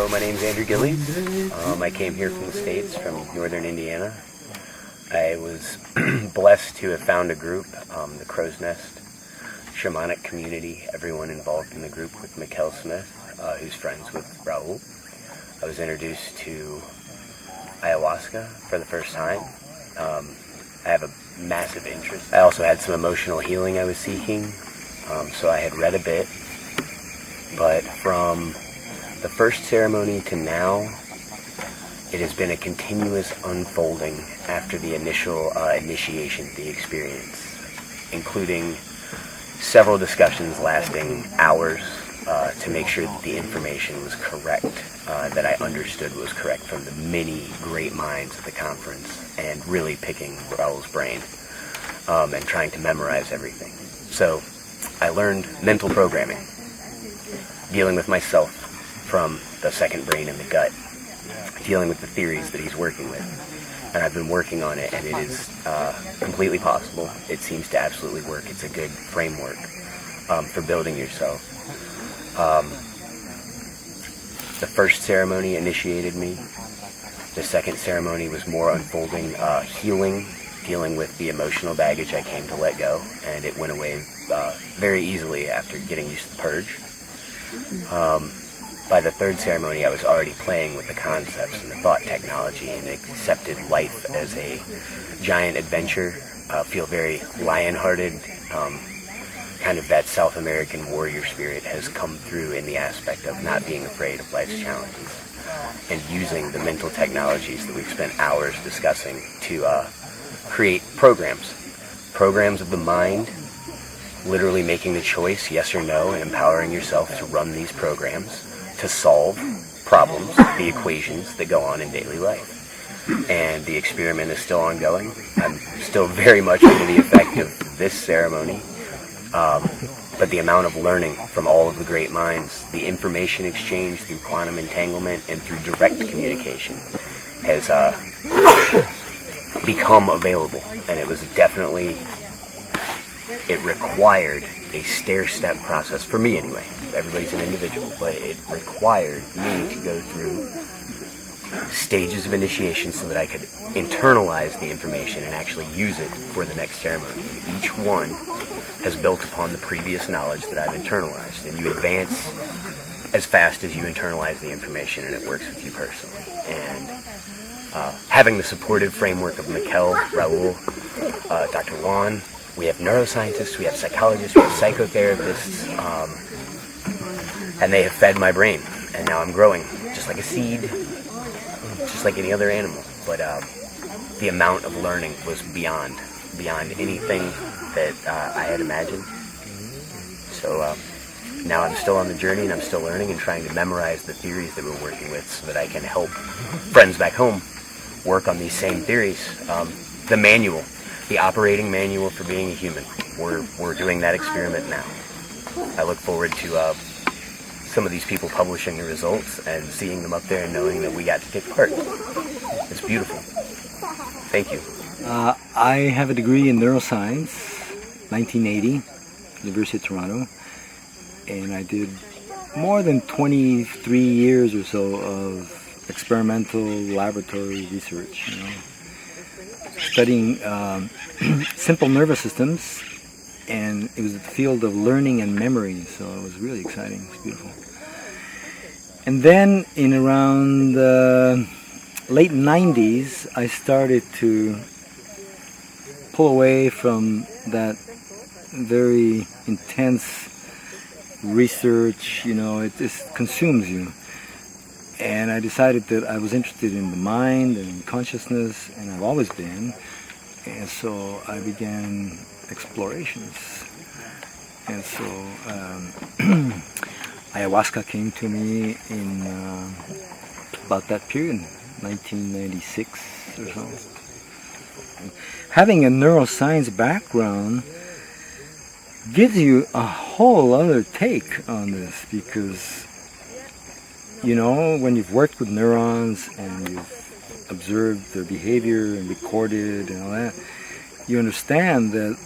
So my name's Andrew Gillies. I came here from the States, from northern Indiana. I was blessed to have found a group, the Crow's Nest Shamanic Community, everyone involved in the group with Mikkel Smith, who's friends with Raul. I was introduced to ayahuasca for the first time. I have a massive interest. I also had some emotional healing I was seeking, so I had read a bit. But from the first ceremony to now, it has been a continuous unfolding after the initial initiation of the experience, including several discussions lasting hours to make sure that the information was correct, that I understood was correct from the many great minds at the conference, and really picking Raul's brain and trying to memorize everything. So I learned mental programming, dealing with myself from the second brain in the gut, dealing with the theories that he's working with. And I've been working on it, and it is completely possible. It seems to absolutely work. It's a good framework for building yourself. The first ceremony initiated me. The second ceremony was more unfolding, healing, dealing with the emotional baggage I came to let go, and it went away very easily after getting used to the purge. By the third ceremony, I was already playing with the concepts and the thought technology and accepted life as a giant adventure. Feel very lion-hearted. Kind of that South American warrior spirit has come through in the aspect of not being afraid of life's challenges and using the mental technologies that we've spent hours discussing to create programs of the mind, literally making the choice, yes or no, and empowering yourself to run these programs to solve problems, the equations that go on in daily life. And the experiment is still ongoing. I'm still very much under the effect of this ceremony, but the amount of learning from all of the great minds, the information exchange through quantum entanglement and through direct communication has become available. And it was definitely, it required a stair-step process, for me anyway. Everybody's an individual, but it required me to go through stages of initiation so that I could internalize the information and actually use it for the next ceremony. Each one has built upon the previous knowledge that I've internalized, and you advance as fast as you internalize the information, and it works with you personally. And having the supportive framework of Mikkel, Raul, Dr. Juan, we have neuroscientists, we have psychologists, we have psychotherapists, and they have fed my brain. And now I'm growing, just like a seed, just like any other animal. But the amount of learning was beyond anything that I had imagined. So now I'm still on the journey, and I'm still learning and trying to memorize the theories that we're working with so that I can help friends back home work on these same theories. The manual. The operating manual for being a human. We're doing that experiment now. I look forward to some of these people publishing the results and seeing them up there and knowing that we got to take part. It's beautiful. Thank you. I have a degree in neuroscience, 1980, University of Toronto, and I did more than 23 years or so of experimental laboratory research, studying simple nervous systems, and it was the field of learning and memory, so it was really exciting. It's beautiful. And then in around the late 90s, I started to pull away from that very intense research. It just consumes you. And I decided that I was interested in the mind and consciousness, and I've always been. And so I began explorations. And so ayahuasca came to me in about that period, 1996 or so. Having a neuroscience background gives you a whole other take on this, because when you've worked with neurons and you've observed their behavior and recorded and all that, you understand that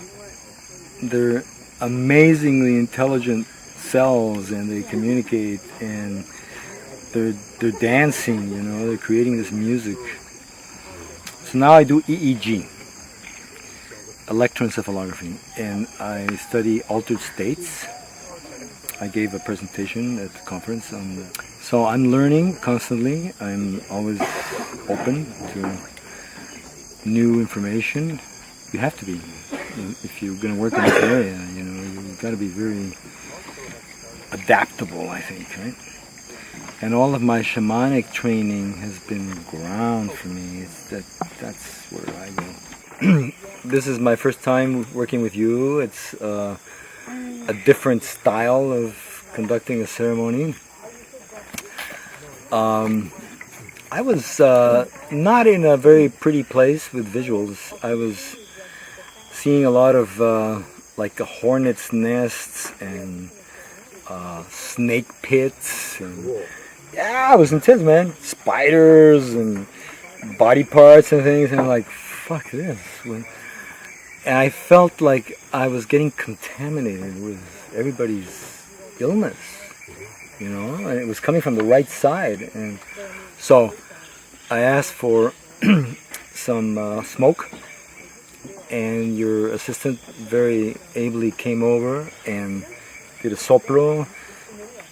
they're amazingly intelligent cells, and they communicate, and they're dancing, you know, they're creating this music. So now I do EEG, electroencephalography, and I study altered states. I gave a presentation at the conference on that. So I'm learning constantly. I'm always open to new information. You have to be. If you're going to work in this area, you know, you've got to be very adaptable, I think, right? And all of my shamanic training has been ground for me. That's where I go. This is my first time working with you. It's a different style of conducting a ceremony. I was not in a very pretty place with visuals. I was seeing a lot of like the hornets' nests and snake pits. And, yeah, it was intense, man. Spiders and body parts and things. And I'm like, fuck this. And I felt like I was getting contaminated with everybody's illness, you know, and it was coming from the right side. And so I asked for some smoke, and your assistant very ably came over and did a soplo,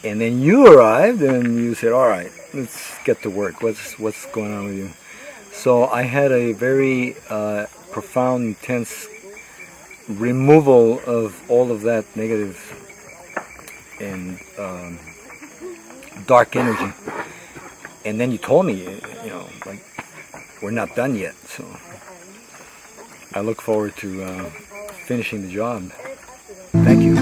and then you arrived and you said, all right, let's get to work. What's going on with you? So I had a very profound, intense removal of all of that negative and dark energy. And then you told me, you know, like, we're not done yet. So I look forward to finishing the job. Thank you.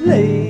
Lay